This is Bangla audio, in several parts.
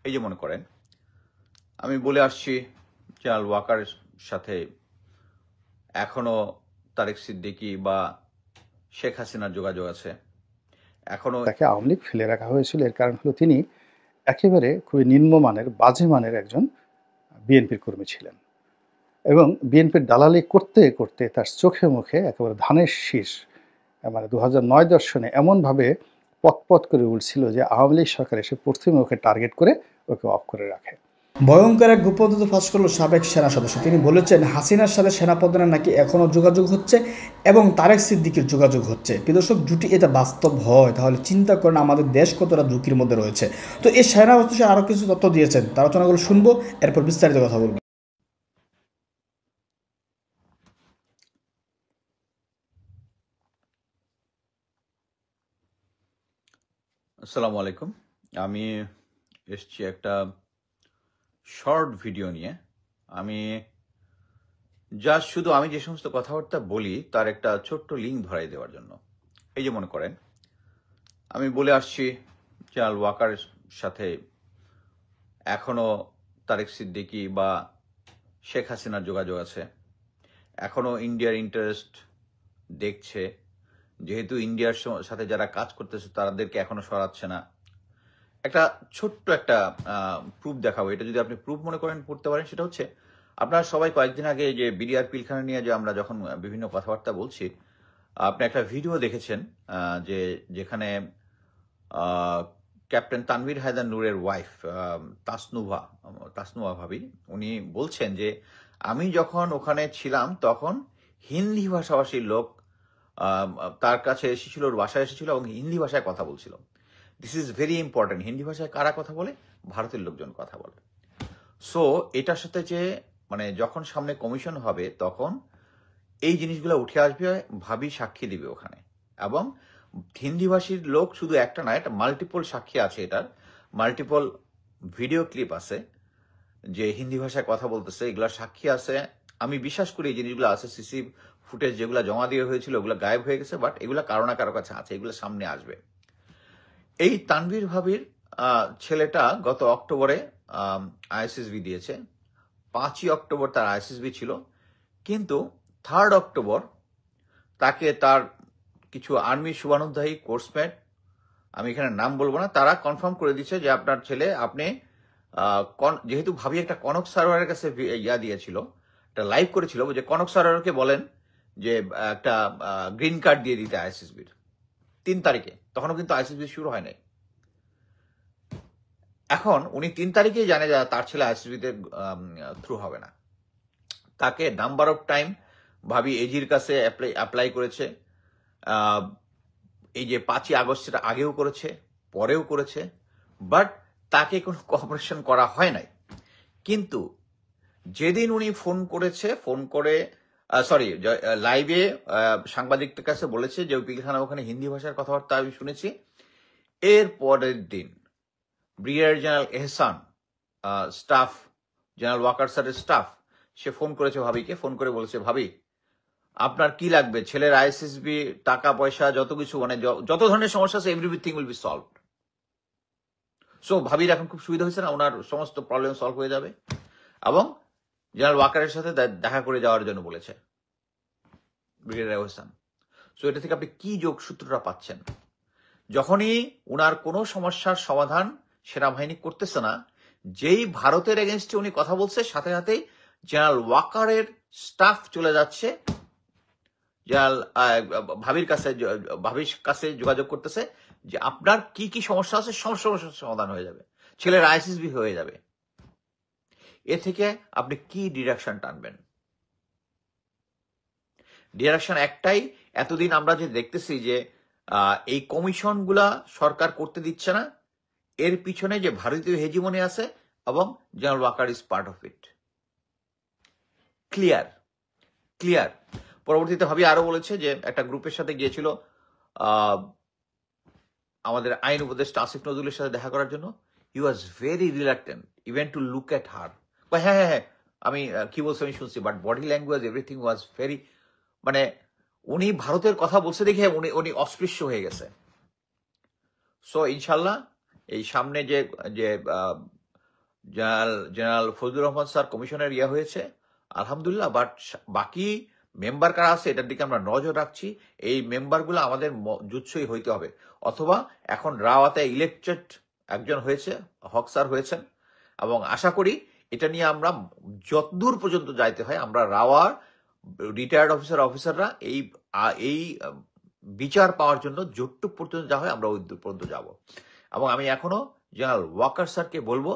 এই যে মনে করেন আমি বলে আসছি জেনারেল ওয়াকারের সাথে এখনো তারেক সিদ্দিকী বা শেখ হাসিনার যোগাযোগ আছে। এখনো তাকে আওয়ামী লীগ ফেলে রাখা হয়েছিল, এর কারণ হলো তিনি একেবারে খুবই নিম্নমানের, বাজে মানের একজন বিএনপির কর্মী ছিলেন এবং বিএনপির দালালি করতে করতে তার চোখে মুখে একেবারে ধানের শীষ, মানে 2009-10 সনে এমনভাবে পতপত করে উঠছিল যে আওয়ামী লীগ সরকার এসে প্রথমে ওকে টার্গেট করে ওকে অফ করে রাখে। ভয়ঙ্কর এক গোপন তথ্য ফাঁস করল সাবেক সেনা সদস্য। তিনি বলেছেন হাসিনার সাথে সেনাপ্রধানের নাকি এখনও যোগাযোগ হচ্ছে এবং তারেক সিদ্দিকীর যোগাযোগ হচ্ছে। প্রিয়দর্শক, যদি এটা বাস্তব হয় তাহলে চিন্তা করেন আমাদের দেশ কতটা ঝুঁকির মধ্যে রয়েছে। তো এই সেনা সদস্য আরও কিছু তথ্য দিয়েছেন, তার আলোচনাগুলো শুনবো, এরপর বিস্তারিত কথা বলবো। আসসালামু আলাইকুম। আমি এসছি একটা শর্ট ভিডিও নিয়ে। আমি শুধু আমি যে সমস্ত কথাবার্তা বলি তার একটা ছোট্ট লিঙ্ক ধরাই দেওয়ার জন্য। এই যে মনে করেন আমি বলে আসছি জেনারেল ওয়াকারের সাথে এখনো তারেক সিদ্দিকী বা শেখ হাসিনার যোগাযোগ আছে। এখনো ইন্ডিয়ার ইন্টারেস্ট দেখছে, যেহেতু ইন্ডিয়ার সাথে যারা কাজ করতেছে তাদেরকে এখনো সরাচ্ছে না। একটা ছোট্ট একটা প্রুফ দেখাবো। এটা যদি আপনি প্রুফ মনে করেন পড়তে পারেন, সেটা হচ্ছে আপনারা সবাই কয়েকদিন আগে যে বিডিআর পিলখানা নিয়ে যে আমরা যখন বিভিন্ন কথাবার্তা বলছি, আপনি একটা ভিডিও দেখেছেন যে যেখানে ক্যাপ্টেন তানভীর হায়দার নূরের ওয়াইফ তাসনুভা ভাবি, উনি বলছেন যে আমি যখন ওখানে ছিলাম তখন হিন্দি ভাষাভাষীর লোক তার কাছে এসেছিল, ওর বাসায় এসেছিল এবং হিন্দি ভাষায় কথা বলছিল। This is very important. Hindi ভাষায় কারা কথা বলে? ভারতের লোকজন কথা বলে। সো এটার সাথে যে মানে যখন সামনে কমিশন হবে তখন এই জিনিসগুলো উঠে আসবে, ভাবি সাক্ষী দিবে ওখানে। এবং হিন্দিভাষীর লোক শুধু একটা না, এটা মাল্টিপল সাক্ষী আছে, এটার মাল্টিপল ভিডিও ক্লিপ আছে যে হিন্দি ভাষায় কথা বলতেছে, এগুলার সাক্ষী আছে। আমি বিশ্বাস করি এই জিনিসগুলো আছে। সিসি ফুটেজ যেগুলো জমা দিয়ে হয়েছিল ওগুলো গায়েব হয়ে গেছে, বাট এগুলো কারো না কারো কাছে আছে, এগুলো সামনে আসবে। এই তানভীর ভাবির ছেলেটা গত অক্টোবরে আইএসএসবি দিয়েছে। 5ই অক্টোবর তার আইএসএসবি ছিল, কিন্তু 3rd অক্টোবর তাকে তার কিছু আর্মি শুভানুধ্যায়ী কোর্সমেট, আমি এখানে নাম বলবো না, তারা কনফার্ম করে দিচ্ছে যে আপনার ছেলে, আপনি যেহেতু ভাবি একটা কনক সারোয়ারের কাছে ইয়া দিয়েছিল, একটা লাইভ করেছিল, যে কনক সারোয়ারকে বলেন যে একটা গ্রিন কার্ড দিয়ে দিতে আইএসএসবির 3 তারিখে। তখনও কিন্তু আইএসএসবি শুরু হয় নাই। এখন উনি 3 তারিখেই জানে যে তার ছেলে আইএসএসবিতে থ্রু হবে না। তাকে নাম্বার অফ টাইম ভাবি এজির কাছে অ্যাপ্লাই করেছে। এই যে 5ই আগস্টের আগেও করেছে, পরেও করেছে, বাট তাকে কোনো কোঅপারেশন করা হয় নাই। কিন্তু যেদিন উনি ফোন করে লাইভে সাংবাদিকদের কাছে বলেছে যে ওই পিলখানা ওখানে হিন্দি ভাষার কথাবার্তা আমি শুনেছি, এর পরের দিন ব্রিগেডিয়ার জেনারেল এহসান, স্টাফ, জেনারেল ওয়াকার স্যারের স্টাফ, সে ফোন করেছে ভাবিকে, ফোন করে বলেছে ভাবি আপনার কি লাগবে, ছেলের আইএসএসবি, টাকা পয়সা, যত কিছু, মানে যত ধরনের সমস্যা আছে, everything will be solved. So ভাবির এখন খুব সুবিধা হয়েছে না, ওনার সমস্ত প্রবলেম সলভ হয়ে যাবে। এবং জেনারেল ওয়াকারের সাথে দেখা করে যাওয়ার জন্য বলেছে ব্রিগেডিয়ার এহসান। সো এটা থেকে আপনি কি যোগসূত্রটা পাচ্ছেন? যখনই উনার কোনো সমস্যার সমাধান সেনাবাহিনী করতেছে না, যেই ভারতের এগেনস্টে উনি কথা বলছে, সাথে সাথেই জেনারেল ওয়াকারের স্টাফ চলে যাচ্ছে ভাবির কাছে যোগাযোগ করতেছে যে আপনার কি কি সমস্যা আছে, সব সমস্যার সমাধান হয়ে যাবে, ছেলের আইএসএসবি হয়ে যাবে। এ থেকে আপনি কি ডিরেকশন টানবেন? ডিরেকশন একটাই, এতদিন আমরা যে দেখতেছি যে এই কমিশনগুলা সরকার করতে দিচ্ছে না, এর পিছনে যে ভারতীয় হেজিমনি আছে এবং General Walker is part of it. Clear. পরবর্তীতে ভাবি আরো বলেছে যে একটা গ্রুপের সাথে গিয়েছিল আমাদের আইন উপদেষ্টা আসিফ নজরুলের সাথে দেখা করার জন্য। He was very reluctant even to look at her. হ্যাঁ, আমি কি বলছি আমি শুনছি, but body language everything was very, মানে উনি ভারতের কথা বলছে দেখে উনি অস্পৃশ্য হয়ে গেছে। সো ইনশাল্লাহ এই সামনে যে জেনারেল ফজলুর রহমান স্যার কমিশনের হয়েছে আলহামদুলিল্লাহ, বাট বাকি মেম্বার কারা আছে এটার দিকে আমরা নজর রাখছি। এই মেম্বারগুলো আমাদের জুৎসই হইতে হবে, অথবা এখন রাওয়াতে ইলেকটেড একজন হয়েছে, হক স্যার হয়েছেন, এবং আশা করি এটা নিয়ে আমরা যতদূর পর্যন্ত যাইতে হয় আমরা রাওয়ার রিটায়ার্ড অফিসাররা এই বিচার পাওয়ার জন্য যতটুক পর্যন্ত যা হয় আমরা ওই দূর পর্যন্ত যাব। এবং আমি এখনো জেনারেল ওয়াকার স্যারকে বলবো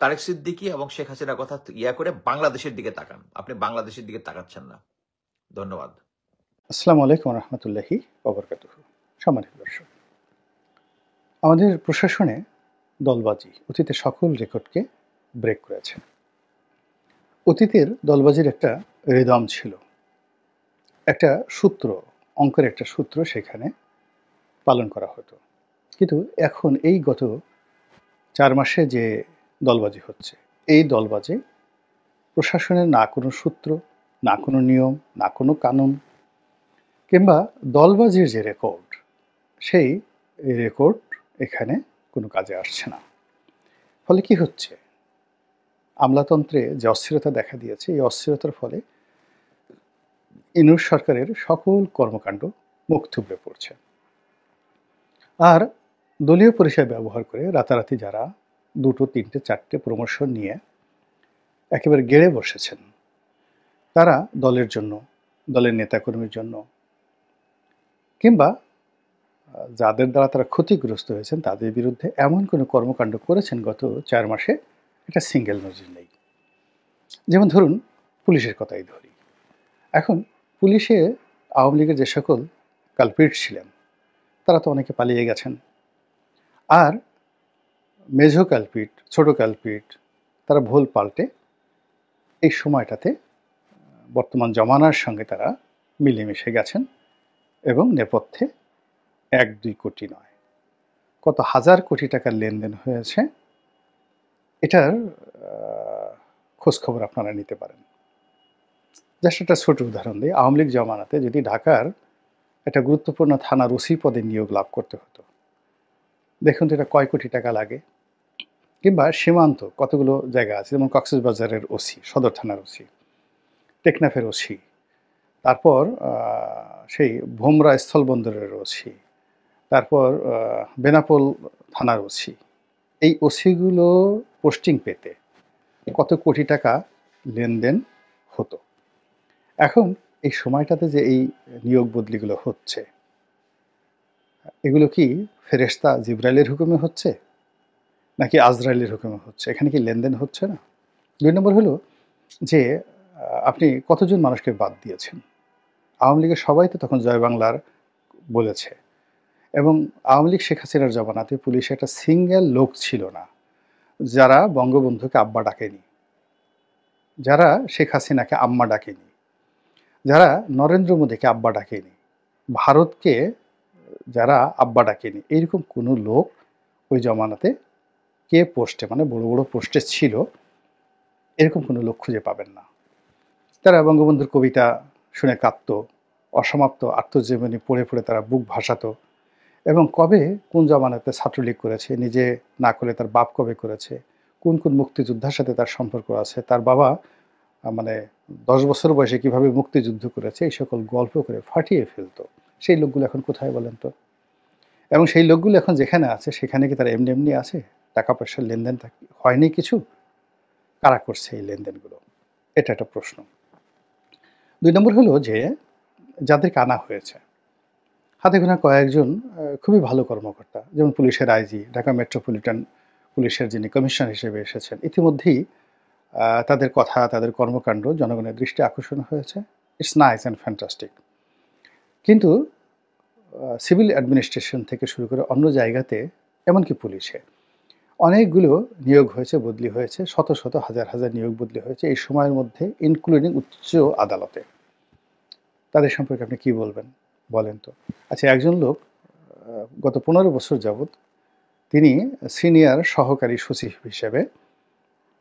তারেক সিদ্দিকী এবং শেখ হাসিনার কথা করে বাংলাদেশের দিকে তাকান। আপনি বাংলাদেশের দিকে তাকাচ্ছেন না। ধন্যবাদ। আসসালামু আলাইকুম রহমতুল্লাহি ওবরকাতুহু। সম্মানিত দর্শক, আমাদের প্রশাসনে দলবাজি অতীতের সকল রেকর্ডকে ব্রেক করেছে। অতীতের দলবাজির একটা রিদম ছিল, একটা সূত্র, অঙ্কের একটা সূত্র সেখানে পালন করা হতো। কিন্তু এখন এই গত 4 মাসে যে দলবাজি হচ্ছে, এই দলবাজি প্রশাসনের না কোনো সূত্র, না কোনো নিয়ম, না কোনো কানুন, কিংবা দলবাজির যে রেকর্ড, সেই রেকর্ড এখানে কোনো কাজে আসছে না। ফলে কি হচ্ছে, আমলাতন্ত্রে যে অস্থিরতা দেখা দিয়েছে, এই অস্থিরতার ফলে ইউনূস সরকারের সকল কর্মকাণ্ড মুখ থুবড়ে পড়ছে। আর দলীয় পরিচয় ব্যবহার করে রাতারাতি যারা 2টো 3টে 4টে প্রমোশন নিয়ে একেবারে গেড়ে বসেছেন, তারা দলের জন্য, দলের নেতাকর্মীর জন্য, কিংবা যাদের দ্বারা তারা ক্ষতিগ্রস্ত হয়েছেন তাদের বিরুদ্ধে এমন কোনো কর্মকাণ্ড করেছেন গত 4 মাসে, এটা সিঙ্গেল নজির নেই। যেমন ধরুন, পুলিশের কথাই ধরি। এখন পুলিশে আওয়ামী লীগের যে সকল কালপিট ছিলেন তারা তো অনেকে পালিয়ে গেছেন, আর মেজো কালপিট, ছোট কালপিট, তারা ভুল পাল্টে এই সময়টাতে বর্তমান জমানার সঙ্গে তারা মিলেমিশে গেছেন এবং নেপথ্যে 1-2 কোটি নয়, কত হাজার কোটি টাকার লেনদেন হয়েছে, এটার খোঁজখবর আপনারা নিতে পারেন। জাস্ট একটা ছোট উদাহরণ দিই। আওয়ামী লীগ জমানাতে যদি ঢাকার একটা গুরুত্বপূর্ণ থানার ওসি পদে নিয়োগ লাভ করতে হতো, দেখুন তো এটা কয় কোটি টাকা লাগে। কিংবা সীমান্ত কতগুলো জায়গা আছে, যেমন কক্সবাজারের ওসি, সদর থানার ওসি, টেকনাফের ওসি, তারপর সেই ভোমরা স্থলবন্দরের ওসি, তারপর বেনাপোল থানার ওসি, এই ওসিগুলো পোস্টিং পেতে কত কোটি টাকা লেনদেন হতো। এখন এই সময়টাতে যে এই নিয়োগ বদলিগুলো হচ্ছে, এগুলো কি ফেরেশতা জিবরাইলের হুকুমে হচ্ছে নাকি আজরাইলের হুকুমে হচ্ছে? এখানে কি লেনদেন হচ্ছে না? 2 নম্বর হলো যে আপনি কতজন মানুষকে বাদ দিয়েছেন। আওয়ামী লীগের সবাই তো তখন জয় বাংলার বলেছে, এবং আওয়ামী লীগ শেখ হাসিনার জমানাতে পুলিশে একটা সিঙ্গেল লোক ছিল না যারা বঙ্গবন্ধুকে আব্বা ডাকেনি, যারা শেখ হাসিনাকে আম্মা ডাকেনি, যারা নরেন্দ্র মোদীকে আব্বা ডাকেনি, ভারতকে যারা আব্বা ডাকেনি, এইরকম কোনো লোক ওই জমানাতে কে পোস্টে, মানে বড় বড় পোস্টে ছিল, এরকম কোনো লোক খুঁজে পাবেন না। তারা বঙ্গবন্ধুর কবিতা শুনে কাঁদত, অসমাপ্ত আত্মজীবনী পড়ে পড়ে তারা বুক ভাসাতো, এবং কবে কোন জমানাতে ছাত্রলীগ করেছে, নিজে না করে তার বাপ কবে করেছে, কোন কোন মুক্তিযোদ্ধার সাথে তার সম্পর্ক আছে, তার বাবা মানে 10 বছর বয়সে কিভাবে মুক্তিযুদ্ধ করেছে, এই সকল গল্প করে ফাটিয়ে ফেলতো। সেই লোকগুলো এখন কোথায় বলেন তো? এবং সেই লোকগুলো এখন যেখানে আছে সেখানে কি তারা এমনি এমনি আছে? টাকা পয়সার লেনদেন হয়নি কিছু? কারা করছে এই লেনদেনগুলো? এটা একটা প্রশ্ন। 2 নম্বর হলো যে যাদেরকে আনা হয়েছে, হাতে গোনা কয়েকজন খুবই ভালো কর্মকর্তা, যেমন পুলিশের আইজি, ঢাকা মেট্রোপলিটন পুলিশের যিনি কমিশনার হিসেবে এসেছেন, ইতিমধ্যেই তাদের কথা, তাদের কর্মকাণ্ড জনগণের দৃষ্টি আকর্ষণ হয়েছে। It's nice and fantastic. কিন্তু সিভিল অ্যাডমিনিস্ট্রেশন থেকে শুরু করে অন্য জায়গাতে, এমনকি পুলিশে অনেকগুলো নিয়োগ হয়েছে, বদলি হয়েছে, শত শত হাজার হাজার নিয়োগ বদলি হয়েছে এই সময়ের মধ্যে, ইনক্লুডিং উচ্চ আদালতে। তাদের সম্পর্কে আপনি কি বলবেন বলেন তো? আচ্ছা, একজন লোক গত 15 বছর যাবৎ তিনি সিনিয়র সহকারী সচিব হিসেবে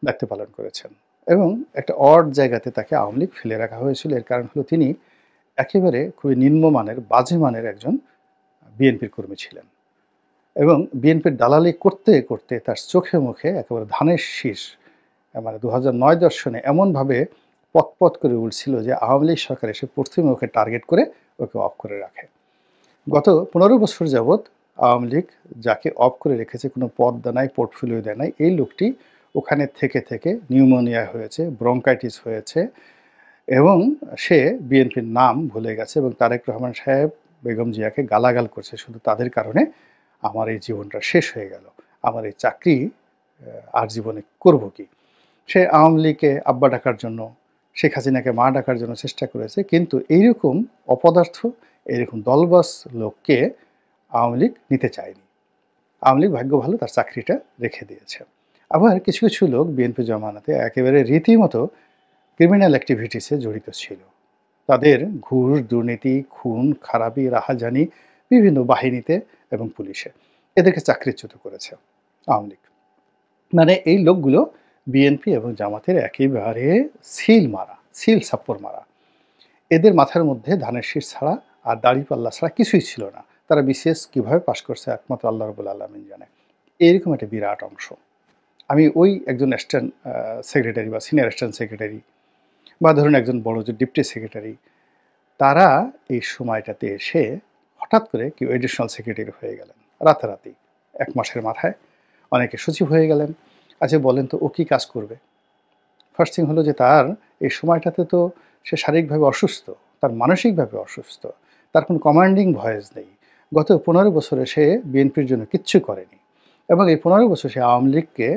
দায়িত্ব পালন করেছেন, এবং একটা অড জায়গাতে তাকে আওয়ামী লীগ ফেলে রাখা হয়েছিল। এর কারণ হলো তিনি একেবারে খুবই নিম্নমানের, বাজে মানের একজন বিএনপির কর্মী ছিলেন। এবং বিএনপির দালালি করতে করতে তার চোখে মুখে একেবারে ধানের শীষ মানে 2009 দর্শনে এমনভাবে পতপত করে উঠছিল যে আওয়ামী লীগ সরকার এসে প্রথমে ওকে টার্গেট করে ওকে অফ করে রাখে। গত 15 বছর যাবৎ আওয়ামী লীগ যাকে অফ করে রেখেছে, কোনো পদ দেয় নাই, পোর্টফোলিও দেয় নাই, এই লোকটি ওখানে থেকে থেকে নিউমোনিয়া হয়েছে, ব্রঙ্কাইটিস হয়েছে এবং সে বিএনপির নাম ভুলে গেছে এবং তারেক রহমান সাহেব, বেগম জিয়াকে গালাগাল করছে, শুধু তাদের কারণে আমার এই জীবনটা শেষ হয়ে গেল, আমার এই চাকরি আর জীবনে করব কি। সে আওয়ামী লীগকে আব্বা ডাকার জন্য, শেখ হাসিনাকে মা ডাকার জন্য চেষ্টা করেছে, কিন্তু এইরকম অপদার্থ, এইরকম দলবাস লোককে আওয়ামী লীগ নিতে চায়নি। আওয়ামী লীগ ভাগ্য ভালো তার চাকরিটা রেখে দিয়েছে। আবার কিছু কিছু লোক বিএনপি জমানাতে একেবারে রীতিমতো ক্রিমিনাল অ্যাক্টিভিটিসে জড়িত ছিল। তাদের ঘুষ, দুর্নীতি, খুন, খারাপি, রাহাজানি বিভিন্ন বাহিনীতে এবং পুলিশে, এদেরকে চাকরিচ্যুত করেছে আওয়ামী লীগ। মানে এই লোকগুলো বিএনপি এবং জামাতের একেবারে সিল সাপ্পর মারা। এদের মাথার মধ্যে ধানের শীষ ছাড়া আর দাড়িপাল্লা ছাড়া কিছুই ছিল না। তারা বিসিএস কীভাবে পাশ করছে একমাত্র আল্লাহ রাব্বুল আলামিন জানে। এইরকম একটা বিরাট অংশ। আমি ওই একজন অ্যাসিস্ট্যান্ট সেক্রেটারি বা সিনিয়র অ্যাসিস্ট্যান্ট সেক্রেটারি বা ধরুন একজন বড় যে ডিপটি সেক্রেটারি, তারা এই সময়টাতে এসে হঠাৎ করে কেউ এডিশনাল সেক্রেটারি হয়ে গেলেন রাতারাতি, 1 মাসের মাথায়। অনেকে সচিব হয়ে গেলেন। আচ্ছা বলেন তো ও কী কাজ করবে? ফার্স্ট থিং হলো যে তার এই সময়টাতে তো সে শারীরিকভাবে অসুস্থ, তার মানসিকভাবে অসুস্থ, তার কোনো কমান্ডিং ভয়েস নেই। গত 15 বছরে সে বিএনপির জন্য কিচ্ছু করেনি এবং এই 15 বছর সে আওয়ামী লীগকে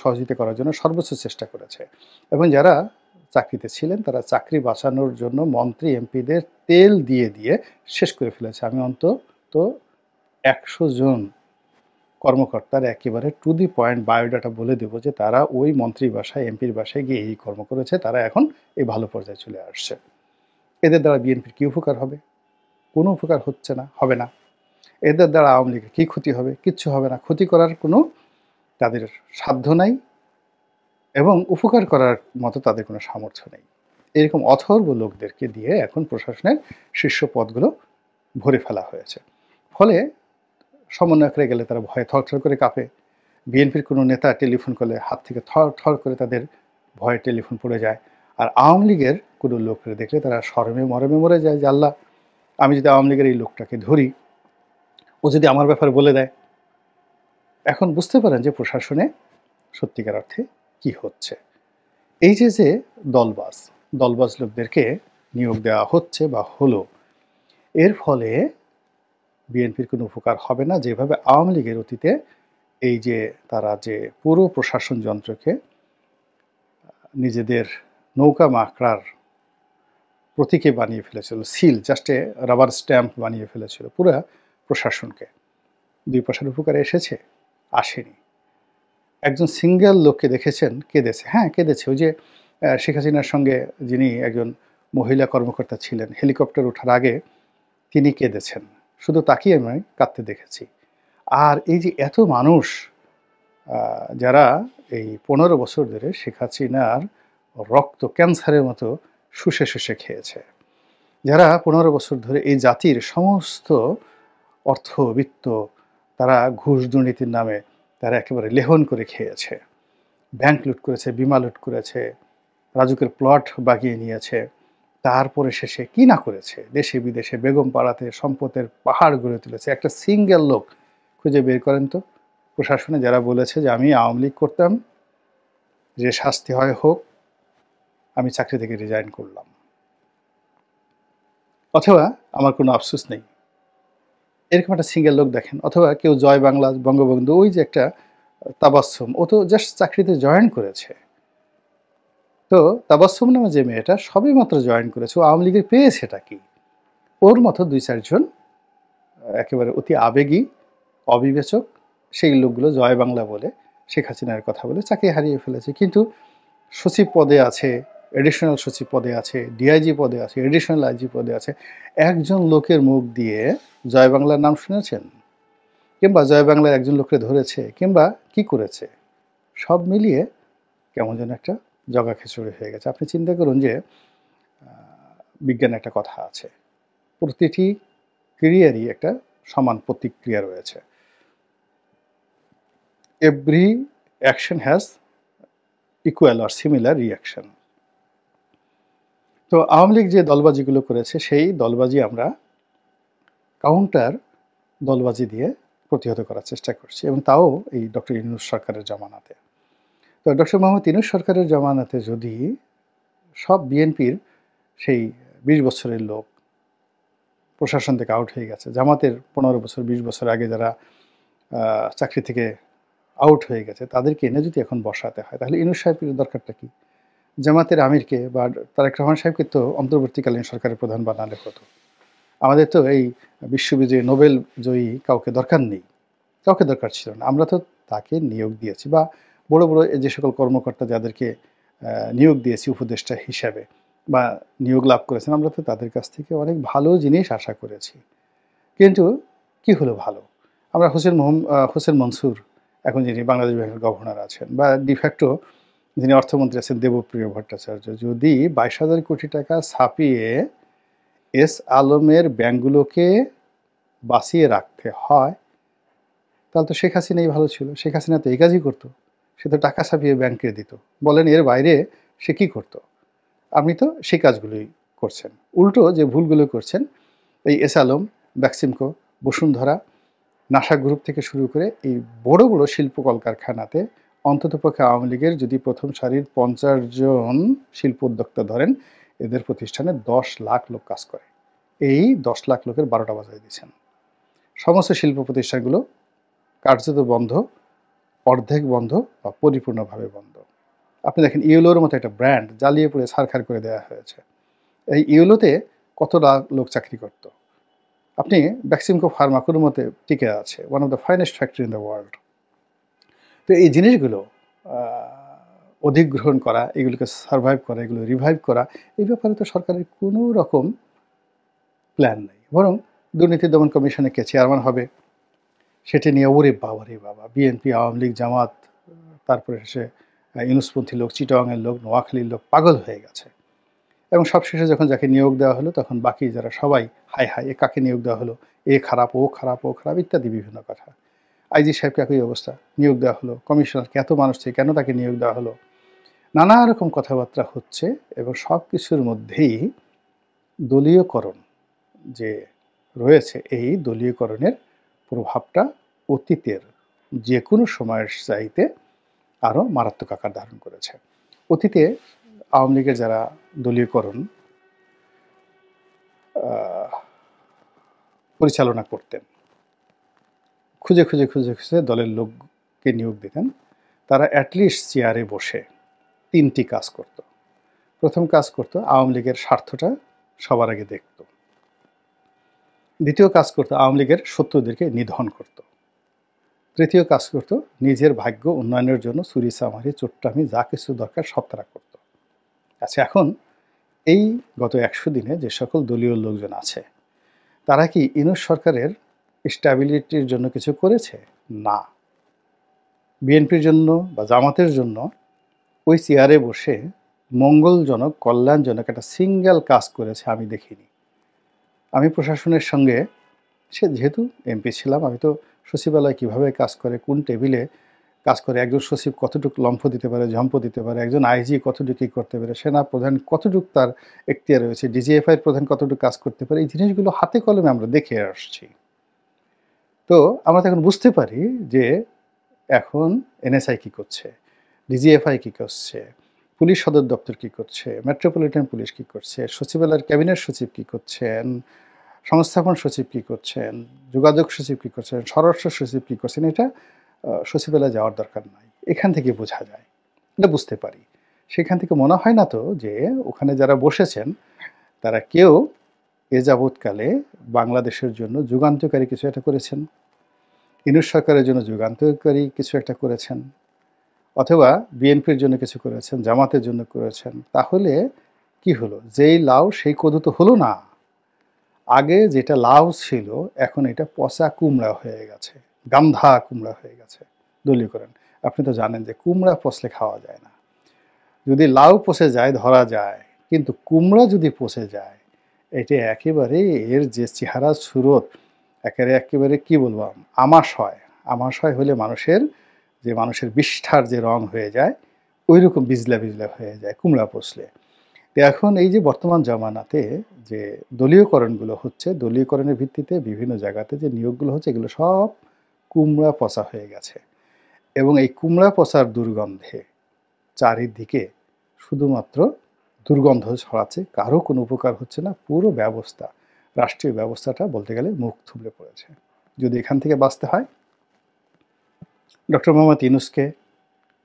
সহযোগিতা করার জন্য সর্বোচ্চ চেষ্টা করেছে এবং যারা চাকরিতে ছিলেন তারা চাকরি বাঁচানোর জন্য মন্ত্রী এমপিদের তেল দিয়ে দিয়ে শেষ করে ফেলেছে। আমি অন্তত 100 জন কর্মকর্তার একেবারে টু দি পয়েন্ট বায়োডাটা বলে দেবো যে তারা ওই মন্ত্রী বাসায়, এমপির বাসায় গিয়ে এই কর্ম করেছে, তারা এখন এই ভালো পর্যায়ে চলে আসছে। এদের দ্বারা বিএনপির কী উপকার হবে? কোনো উপকার হচ্ছে না, হবে না। এদের দ্বারা আওয়ামী লীগের কী ক্ষতি হবে? কিচ্ছু হবে না। ক্ষতি করার কোনো তাদের সাধ্য নাই এবং উপকার করার মতো তাদের কোনো সামর্থ্য নেই। এরকম অথর্ব লোকদেরকে দিয়ে এখন প্রশাসনের শীর্ষ পদগুলো ভরে ফেলা হয়েছে। ফলে সমন্বয়করা গেলে তারা ভয়ে থরথর করে কাঁপে। বিএনপির কোনো নেতা টেলিফোন করলে হাত থেকে থর থর করে তাদের ভয়ে টেলিফোন পড়ে যায়। আর আওয়ামী লীগের কোনো লোককে দেখলে তারা শরমে মরমে মরে যায় যে আল্লাহ, আমি যদি আওয়ামী লীগের এই লোকটাকে ধরি, ও যদি আমার ব্যাপারে বলে দেয়। এখন বুঝতে পারেন যে প্রশাসনে সত্যিকার অর্থে কি হচ্ছে। এই যে দলবাজ লোকদেরকে নিয়োগ দেওয়া হচ্ছে বা হলো, এর ফলে বিএনপির কোনো উপকার হবে না। যেভাবে আওয়ামী লীগের অতীতে এই যে তারা যে পুরো প্রশাসন যন্ত্রকে নিজেদের নৌকা মাকড়ার প্রতীকে বানিয়ে ফেলেছিল, সিল, জাস্টে রাবার স্ট্যাম্প বানিয়ে ফেলেছিল পুরো প্রশাসনকে। 2 পয়সার উপকারে এসেছে? আসেনি। একজন সিঙ্গেল লোককে দেখেছেন কেঁদেছে? হ্যাঁ কেঁদেছে। ওই যে শেখ হাসিনার সঙ্গে যিনি একজন মহিলা কর্মকর্তা ছিলেন, হেলিকপ্টার ওঠার আগে তিনি কেঁদেছেন। শুধু তাকেই আমি কাঁদতে দেখেছি। আর এই যে এত মানুষ যারা এই 15 বছর ধরে শেখ হাসিনার রক্ত ক্যান্সারের মতো শুষে শুষে খেয়েছে, যারা 15 বছর ধরে এই জাতির সমস্ত অর্থ বিত্ত তারা ঘুষ দুর্নীতির নামে তারা একেবারে লেহন করে খেয়েছে, ব্যাংক লুট করেছে, বিমা লুট করেছে, রাজুকের প্লট বাগিয়ে নিয়েছে, তারপরে শেষে কি না করেছে, দেশে বিদেশে বেগম পাড়াতে সম্পদের পাহাড় গড়ে তুলেছে। একটা সিঙ্গেল লোক খুঁজে বের করেন তো প্রশাসনে যারা বলেছে যে আমি আওয়ামী লীগ করতাম, যে শাস্তি হয় হোক, আমি চাকরি থেকে রিজাইন করলাম, অথবা আমার কোনো আফসোস নেই, এরকম একটা সিঙ্গেল লোক দেখেন। অথবা কেউ জয় বাংলা, বঙ্গবন্ধু, ওই যে একটা তাবাসসুম, ও তো জাস্ট চাকরিতে জয়েন করেছে। তো তাবাসসুম নামে যে মেয়েটা সবে মাত্র জয়েন করেছে, ও আওয়ামী লীগের পেয়েছেটা কি? ওর মতো 2-4 জন একেবারে অতি আবেগী, অবিবেচক সেই লোকগুলো জয় বাংলা বলে শেখ হাসিনার কথা বলে চাকরি হারিয়ে ফেলেছে। কিন্তু সচিব পদে আছে, এডিশনাল সচিব পদে আছে, ডিআইজি পদে আছে, এডিশনাল আইজি পদে আছে। একজন লোকের মুখ দিয়ে জয় বাংলার নাম শুনেছেন? কিংবা জয় বাংলার একজন লোককে ধরেছে? কিংবা কি করেছে? সব মিলিয়ে কেমন যেন একটা জগা খিচুড়ি হয়ে গেছে। আপনি চিন্তা করুন যে বিজ্ঞানে একটা কথা আছে, প্রতিটি ক্রিয়ারই একটা সমান প্রতিক্রিয়া রয়েছে। Every action has equal or similar reaction. তো আওয়ামী লীগ যে দলবাজিগুলো করেছে সেই দলবাজি আমরা কাউন্টার দলবাজি দিয়ে প্রতিহত করার চেষ্টা করছি, এবং তাও এই ডক্টর ইউনূস সরকারের জামানাতে। তো ডক্টর মোহাম্মদ ইউনূস সরকারের জামানাতে যদি সব বিএনপির সেই ২০ বছরের লোক প্রশাসন থেকে আউট হয়ে গেছে, জামাতের ১৫ বছর ২০ বছর আগে যারা চাকরি থেকে আউট হয়ে গেছে তাদেরকে এনে যদি এখন বসাতে হয়, তাহলে ইউনূস সাহেবের দরকারটা কি? জামাতের আমিরকে বা তারেক রহমান সাহেবকে তো অন্তর্বর্তীকালীন সরকারের প্রধান বানালে হতো। আমাদের তো এই বিশ্ববিজয়ী নোবেল জয়ী কাউকে দরকার নেই, কাউকে দরকার ছিল না। আমরা তো তাকে নিয়োগ দিয়েছি, বা বড় বড় যে সকল কর্মকর্তা যাদেরকে নিয়োগ দিয়েছি উপদেষ্টা হিসাবে বা নিয়োগ লাভ করেছেন, আমরা তো তাদের কাছ থেকে অনেক ভালো জিনিস আশা করেছি। কিন্তু কি হলো ভালো? আমরা হোসেন মনসুর, এখন যিনি বাংলাদেশ ব্যাংকের গভর্নর আছেন, বা ডিফ্যাক্টো যিনি অর্থমন্ত্রী আছেন দেবপ্রিয় ভট্টাচার্য, যদি ২২,০০০ কোটি টাকা ছাপিয়ে এস আলমের ব্যাংকগুলোকে বাঁচিয়ে রাখতে হয়, তাহলে তো শেখ হাসিনাই ভালো ছিল। শেখ হাসিনা তো এই কাজই করতো, সে তো টাকা ছাপিয়ে ব্যাংকে দিত। বলেন এর বাইরে সে কী করতো? আপনি তো সেই কাজগুলোই করছেন। উল্টো যে ভুলগুলো করছেন, এই S Alam, Beximco, Bashundhara, NASA group থেকে শুরু করে এই বড় বড় শিল্প কলকারখানাতে অন্ততপক্ষে আওয়ামী লীগের যদি প্রথম সারির ৫০ জন শিল্প উদ্যোক্তা ধরেন, এদের প্রতিষ্ঠানে ১০ লাখ লোক কাজ করে। এই ১০ লাখ লোকের ১২টা বাজায় দিয়েছেন। সমস্ত শিল্প প্রতিষ্ঠানগুলো কার্যত বন্ধ, অর্ধেক বন্ধ বা পরিপূর্ণভাবে বন্ধ। আপনি দেখেন ইয়েলোর মতো একটা ব্র্যান্ড জ্বালিয়ে পুড়ে ছারখার করে দেওয়া হয়েছে। এই ইয়েলোতে কত লাখ লোক চাকরি করত। আপনি ব্যাক্সিমকো ফার্মাকুর মতে টিকে আছে, one of the finest factory in the world. তো এই জিনিসগুলো অধিগ্রহণ করা, এগুলোকে সারভাইভ করা, এগুলো রিভাইভ করা, এই ব্যাপারে তো সরকারের কোনো রকম প্ল্যান নেই। বরং দুর্নীতি দমন কমিশনে কে চেয়ারম্যান হবে সেটি নিয়ে ওরে বাবা, বিএনপি, আওয়ামী লীগ, জামাত, তারপরে সে ইউনুসপন্থী লোক, চিটাগাংয়ের লোক, নোয়াখালীর লোক পাগল হয়ে গেছে। এবং সবশেষে যখন যাকে নিয়োগ দেওয়া হলো, তখন বাকি যারা সবাই হায় হায় এ কাকে নিয়োগ দেওয়া হলো, এ খারাপ, ও খারাপ, ও খারাপ ইত্যাদি বিভিন্ন কথা। আইজি সাহেবকে একই অবস্থা, নিয়োগ দেওয়া হলো। কমিশনারকে এত মানুষ থেকে কেন তাকে নিয়োগ দেওয়া হলো? নানা রকম কথাবার্তা হচ্ছে, এবং সব কিছুর মধ্যেই দলীয়করণ যে রয়েছে, এই দলীয়করণের প্রভাবটা অতীতের যে কোনো সময়ের চাইতে আরও মারাত্মক আকার ধারণ করেছে। অতীতে আওয়ামী লীগের যারা দলীয়করণ পরিচালনা করতেন, খুঁজে দলের লোককে নিয়োগ দিতেন, তারা অ্যাটলিস্ট চেয়ারে বসে ৩টি কাজ করত। প্রথম কাজ করত আওয়ামী লীগের স্বার্থটা সবার আগে দেখত। দ্বিতীয় কাজ করত আওয়ামী লীগের শত্রুদেরকে নিধন করত। তৃতীয় কাজ করত নিজের ভাগ্য উন্নয়নের জন্য চুরি চামারি চোট্টামি যা কিছু দরকার সব তারা করত। আচ্ছা, এখন এই গত ১০০ দিনে যে সকল দলীয় লোকজন আছে, তারা কি ইউনূস সরকারের স্ট্যাবিলিটির জন্য কিছু করেছে? না। বিএনপির জন্য বা জামাতের জন্য ওই চেয়ারে বসে মঙ্গলজনক, কল্যাণজনক একটা সিঙ্গেল কাজ করেছে আমি দেখিনি। আমি প্রশাসনের সঙ্গে, সে যেহেতু এমপি ছিলাম, আমি তো সচিবালয় কীভাবে কাজ করে, কোন টেবিলে কাজ করে, একজন সচিব কতটুকু লম্ফ দিতে পারে, ঝম্প দিতে পারে, একজন আইজি কতটুকু কী করতে পারে, সেনা প্রধান কতটুকু তার এখতিয়ার রয়েছে, ডিজিএফআইয়ের প্রধান কতটুকু কাজ করতে পারে, এই জিনিসগুলো হাতে কলমে আমরা দেখে আসছি। তো আমরা তো এখন বুঝতে পারি যে এখন এনএসআই কী করছে, ডিজিএফআই কী করছে, পুলিশ সদর দপ্তর কী করছে, মেট্রোপলিটন পুলিশ কী করছে, সচিবালয়ের ক্যাবিনেট সচিব কী করছেন, সংস্থাপন সচিব কী করছেন, যোগাযোগ সচিব কী করছেন, স্বরাষ্ট্র সচিব কী করছেন। এটা সচিবালয়ে যাওয়ার দরকার নাই, এখান থেকে বোঝা যায়, এটা বুঝতে পারি। সেখান থেকে মনে হয় না তো যে ওখানে যারা বসেছেন তারা কেউ এ যাবৎকালে বাংলাদেশের জন্য যুগান্তকারী কিছু একটা করেছেন, ইউনূস সরকারের জন্য যুগান্তকারী কিছু একটা করেছেন, অথবা বিএনপির জন্য কিছু করেছেন, জামাতের জন্য করেছেন। তাহলে কি হলো? যেই লাউ সেই কদু তো হলো না। আগে যেটা লাউ ছিল এখন এটা পচা কুমড়া হয়ে গেছে, গান্ধা কুমড়া হয়ে গেছে দলীয়করণ। আপনি তো জানেন যে কুমড়া পচলে খাওয়া যায় না। যদি লাউ পচে যায় ধরা যায়, কিন্তু কুমড়া যদি পচে যায়, এটা একেবারে এর যে চেহারা সুরত একেবারে কি বলবো, আমাশয় হলে মানুষের যে মানুষের বিষ্ঠার যে রং হয়ে যায় ওই রকম বিজলা বিজলা হয়ে যায় কুমড়া পচলে। তো এখন এই যে বর্তমান জামানাতে যে দলীয়করণগুলো হচ্ছে, দলীয়করণের ভিত্তিতে বিভিন্ন জায়গাতে যে নিয়োগগুলো হচ্ছে এগুলো সব কুমড়া পচা হয়ে গেছে এবং এই কুমড়া পচার দুর্গন্ধে চারিদিকে শুধুমাত্র দুর্গন্ধ ছড়াচ্ছে, কারো কোনো উপকার হচ্ছে না। পুরো ব্যবস্থা, রাষ্ট্রীয় ব্যবস্থাটা বলতে গেলে মুখ থুবড়ে পড়েছে। যদি এখান থেকে বাঁচতে হয় ডক্টর মোহাম্মদ ইউনূসকে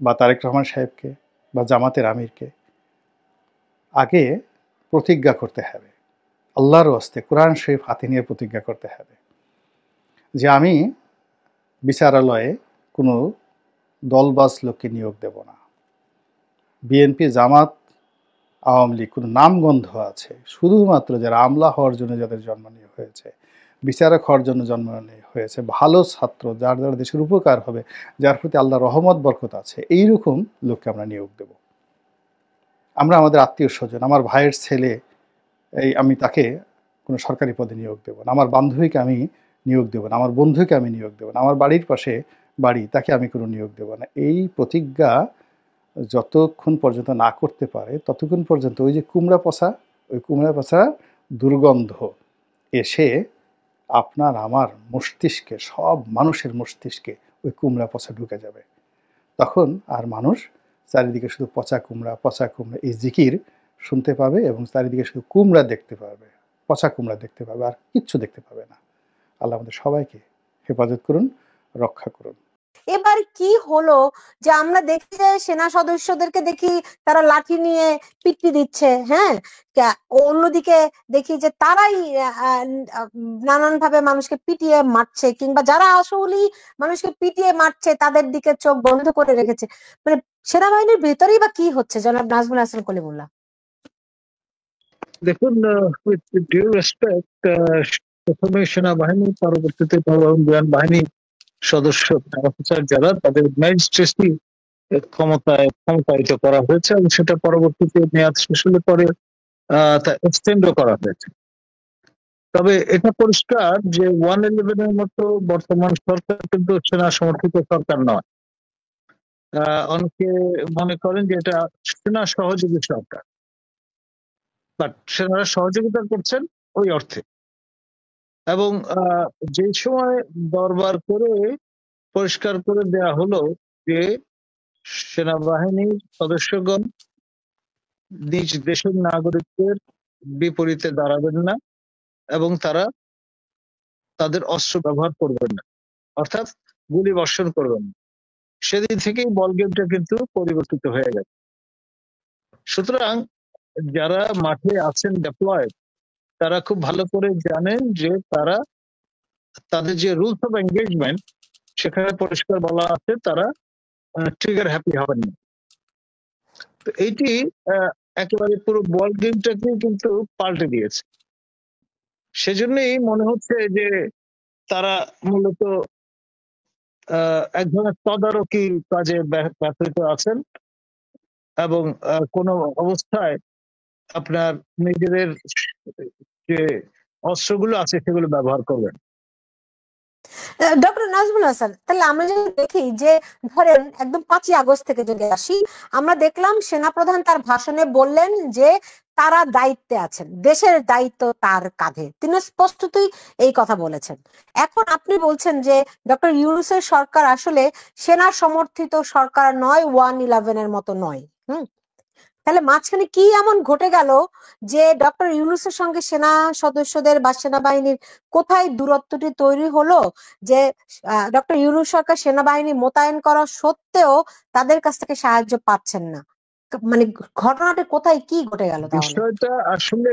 বা তারেক রহমান সাহেবকে বা জামাতের আমিরকে আগে প্রতিজ্ঞা করতে হবে, আল্লাহর ওয়াস্তে কোরআন শরীফ হাতে নিয়ে প্রতিজ্ঞা করতে হবে যে আমি বিচারালয়ে কোনো দলবাজ লোককে নিয়োগ দেব না। বিএনপি, জামাত, আওয়ামী লীগ কোনো নামগন্ধ আছে, শুধুমাত্র যারা আমলা হওয়ার জন্য যাদের জন্ম নিয়ে হয়েছে, বিচারক হওয়ার জন্য জন্ম নিয়ে হয়েছে, ভালো ছাত্র, যার দ্বারা দেশের উপকার হবে, যার প্রতি আল্লাহর রহমত বরকত আছে, এইরকম লোককে আমরা নিয়োগ দেব। আমরা আমাদের আত্মীয় স্বজন, আমার ভাইয়ের ছেলে, আমি তাকে কোনো সরকারি পদে নিয়োগ দেব না, আমার বান্ধবীকে আমি নিয়োগ দেব না, আমার বন্ধুকে আমি নিয়োগ দেব না, আমার বাড়ির পাশে বাড়ি তাকে আমি কোনো নিয়োগ দেব না। এই প্রতিজ্ঞা যতক্ষণ পর্যন্ত না করতে পারে ততক্ষণ পর্যন্ত ওই যে কুমড়া পচা, ওই কুমড়া পচা দুর্গন্ধ এসে আপনার আমার মস্তিষ্কে, সব মানুষের মস্তিষ্কে ওই কুমড়া পচা ঢুকে যাবে। তখন আর মানুষ চারিদিকে শুধু পচা কুমড়া এই জিকির শুনতে পাবে এবং চারিদিকে শুধু কুমড়া দেখতে পাবে, পচা কুমড়া দেখতে পাবে, আর কিচ্ছু দেখতে পাবে না। আল্লাহ আমাদের সবাইকে হেফাজত করুন, রক্ষা করুন। এবার কি হলো যে আমরা দেখি যে সেনা সদস্যদেরকে দেখি তারা লাঠি নিয়ে পিটি দিচ্ছে, হ্যাঁ, অন্যদিকে দেখি যে তারাই নানান ভাবে মানুষকে পিটিয়ে মারছে, কিংবা যারা আসলেই মানুষকে পিটিয়ে মারছে তাদের দিকে চোখ বন্ধ করে রেখেছে। মানে সেনাবাহিনীর ভেতরেই বা কি হচ্ছে, জনাব নাজমুল হাসান কলিমুল্লাহ? দেখুন, উইথ ডিউ রেসপেক্ট, প্রথমে সেনাবাহিনী, পরবর্তীতে বিমান বাহিনী সদস্য অফিসার যারা, তাদের ম্যাজিস্ট্রেসি ক্ষমতায়িত করা হয়েছে এবং সেটা পরবর্তীতে মেয়াদ শেষ হলে পরে তা এক্সটেন্ডও করা হয়েছে। তবে এটা পরিষ্কার যে 111 এর মতো বর্তমান সরকার কিন্তু সেনা সমর্থিত সরকার নয়। অনেকে মনে করেন যে এটা সেনা সহযোগী সরকার, বাট সেনারা সহযোগিতা করছেন ওই অর্থে। এবং যে সময় দরবার করে পরিষ্কার করে দেয়া হলো যে সেনাবাহিনীর সদস্যগণ নিজ দেশের নাগরিকদের বিপরীতে দাঁড়াবেন না এবং তারা তাদের অস্ত্র ব্যবহার করবেন না, অর্থাৎ গুলি বর্ষণ করবেন না, সেদিন থেকেই বল গেমটা কিন্তু পরিবর্তিত হয়ে গেছে। সুতরাং যারা মাঠে আছেন ডেপ্লয়েড, তারা খুব ভালো করে জানেন যে তারা তাদের যে রুলস অফ এঙ্গেজমেন্ট সেখানে পরিষ্কার বলা আছে তারা ট্রিগার হ্যাপি হবেন না। তো এইটি একেবারে পুরো বল গেমটাকে কিন্তু পাল্টে দিয়েছে। সেজন্যই মনে হচ্ছে যে তারা মূলত এক ধরনের তদারকি কাজে ব্যবহৃত আছেন এবং কোনো অবস্থায় আপনার নিজেদের যে অস্ত্রগুলো আছে সেগুলো ব্যবহার করবেন। ডক্টর নাজমুল হাসান, তাহলে আমরা যদি দেখি যে ধরেন একদম 5ই আগস্ট থেকে যদি আসি, আমরা দেখলাম সেনাপ্রধান তার ভাষণে বললেন যে তারা দায়িত্বে আছেন, দেশের দায়িত্ব তার কাঁধে, তিনি স্পষ্টতই এই কথা বলেছেন। এখন আপনি বলছেন যে ডক্টর ইউনূসের সরকার আসলে সেনা সমর্থিত সরকার নয়, 111 এর মতো নয়। তাহলে মাঝখানে কি এমন ঘটে গেল যে ডক্টর ইউনূসের সঙ্গে সেনা সদস্যদের বা সেনাবাহিনীর কোথায় দূরত্বটি তৈরি হলো যে ডক্টর ইউনূস সরকার সেনাবাহিনী মোতায়েন করা সত্ত্বেও তাদের কাছ থেকে সাহায্য পাচ্ছেন না? মানে ঘটনাটা কোথায় কি ঘটে গেল? বিষয়টা আসলে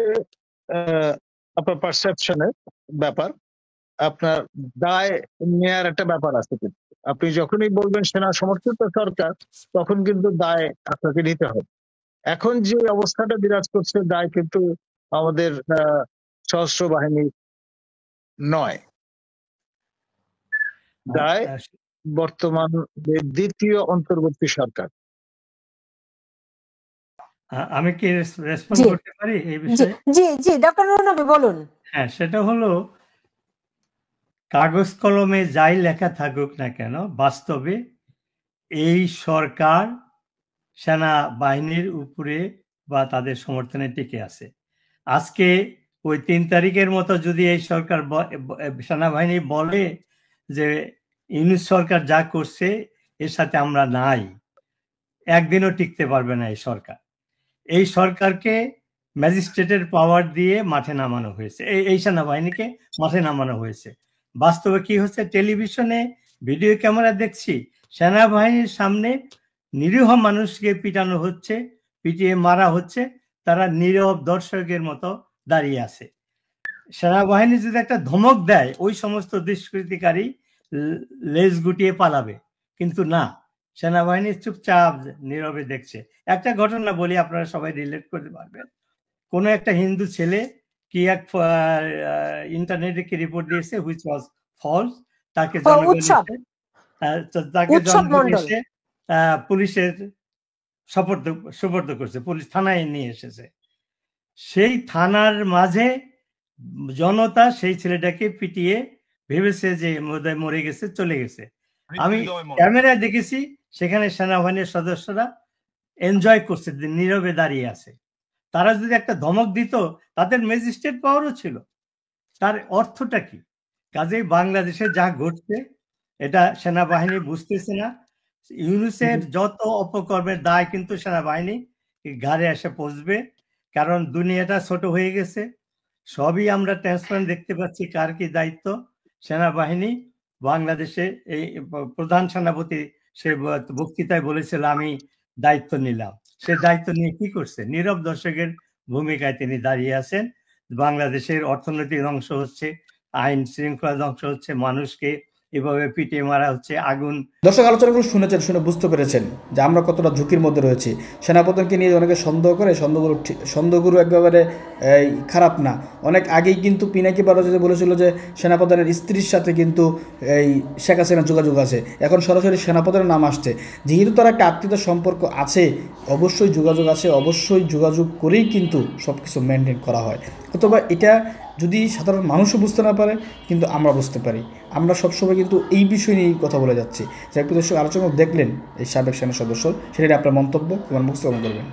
আপনার পারসেপশনের ব্যাপার, আপনার দায় নেয়ার একটা ব্যাপার আছে। কিন্তু আপনি যখনই বলবেন সেনা সমর্থিত সরকার, তখন কিন্তু দায় আপনাকে নিতে হবে। এখন যে অবস্থাটা বিরাজ করছে, দায় কিন্তু আমাদের সশস্ত্র বাহিনী নয়, দায় বর্তমান দ্বিতীয় অন্তর্বর্তী সরকার। আমি কি রেসপন্ড করতে পারি এই বিষয়ে? জি জি, ডক্টর নুরুন নবী বলুন। হ্যাঁ, সেটা হলো কাগজ কলমে যাই লেখা থাকুক না কেন, বাস্তবে এই সরকার সেনাবাহিনীর উপরে বা তাদের সমর্থনে টিকে আছে। আজকে ওই 3 তারিখের মতো যদি এই সরকার সেনাবাহিনী বলে যে ইউনূস সরকার যা করছে এর সাথে আমরা নাই, একদিনও টিকতে পারবে না এই সরকার। এই সরকারকে ম্যাজিস্ট্রেটের পাওয়ার দিয়ে মাঠে নামানো হয়েছে, এই সেনাবাহিনীকে মাঠে নামানো হয়েছে। বাস্তবে কি হচ্ছে, টেলিভিশনে ভিডিও ক্যামেরা দেখছি সেনাবাহিনীর সামনে নিরীহ মানুষকে পিটানো হচ্ছে, পিটিয়ে মারা হচ্ছে, তারা নীরব দর্শকের মতো দাঁড়িয়ে আছে। সেনাবাহিনী যদি একটা ধমক দেয় ওই সমস্ত দুষ্কৃতিকারী লেজ গুটিয়ে পালাবে, কিন্তু না, সেনাবাহিনী চুপচাপ নীরবে দেখছে। একটা ঘটনা বলি, আপনারা সবাই রিলেট করতে পারবেন। কোনো একটা হিন্দু ছেলে কি এক ইন্টারনেটে কি রিপোর্ট দিয়েছে হুইচ ওয়াজ ফলস, তাকে জনগণ এসে পুলিশের সুপর্দ করছে, পুলিশ থানায় নিয়ে এসেছে। সেই থানার মাঝে জনতা সেই ছেলেটাকে পিটিয়ে ভেবেছে যে মরে গেছে, চলে গেছে। আমি ক্যামেরায় দেখেছি সেখানে সেনাবাহিনীর সদস্যরা এনজয় করছে, নীরবে দাঁড়িয়ে আছে। তারা যদি একটা ধমক দিত, তাদের ম্যাজিস্ট্রেট পাওয়ারও ছিল। তার অর্থটা কি? কাজেই বাংলাদেশে যা ঘটছে এটা সেনাবাহিনী বুঝতেছে না। ইউনূসের যত অপকর্মের দায় কিন্তু সেনাবাহিনী ঘাড়ে এসে পৌঁছবে, কারণ দুনিয়াটা ছোট হয়ে গেছে। সবই আমরা ট্রান্সপারেন্ট দেখতে পাচ্ছি কার কি দায়িত্ব। সেনাবাহিনী বাংলাদেশে এই প্রধান সেনাপতি সে বক্তৃতায় বলেছিল আমি দায়িত্ব নিলাম, সে দায়িত্ব নিয়ে কি করছে? নীরব দর্শকের ভূমিকায় তিনি দাঁড়িয়ে আছেন। বাংলাদেশের অর্থনৈতিক ধ্বংস হচ্ছে, আইন শৃঙ্খলা ধ্বংস হচ্ছে, মানুষকে এভাবে পিটিয়ে মারা হচ্ছে, আগুন। দর্শক আলোচনাগুলো শুনেছেন, শুনে বুঝতে পেরেছেন যে আমরা কতটা ঝুঁকির মধ্যে রয়েছি। সেনাপ্রধানকে নিয়ে অনেকে সন্দেহ করে, সন্দেহগুলো একেবারে খারাপ না। অনেক আগেই কিন্তু পিনাকি বারোজে বলেছিল যে সেনাপ্রধানের স্ত্রীর সাথে কিন্তু এই শেখ হাসিনার যোগাযোগ আছে। এখন সরাসরি সেনাপ্রধানের নাম আসছে, যেহেতু তার একটা আত্মীয়তার সম্পর্ক আছে, অবশ্যই যোগাযোগ আছে, অবশ্যই যোগাযোগ করেই কিন্তু সব কিছু মেনটেন করা হয়। অথবা এটা যদি সাধারণ মানুষও বুঝতে না পারে, কিন্তু আমরা বুঝতে পারি। আমরা সবসময় কিন্তু এই বিষয় নিয়েই কথা বলে যাচ্ছি। যাই দর্শক আলোচনা দেখলেন এই সাবেক সেনা সদস্য, সেটা আপনার মন্তব্য, তোমার মুখ করবেন।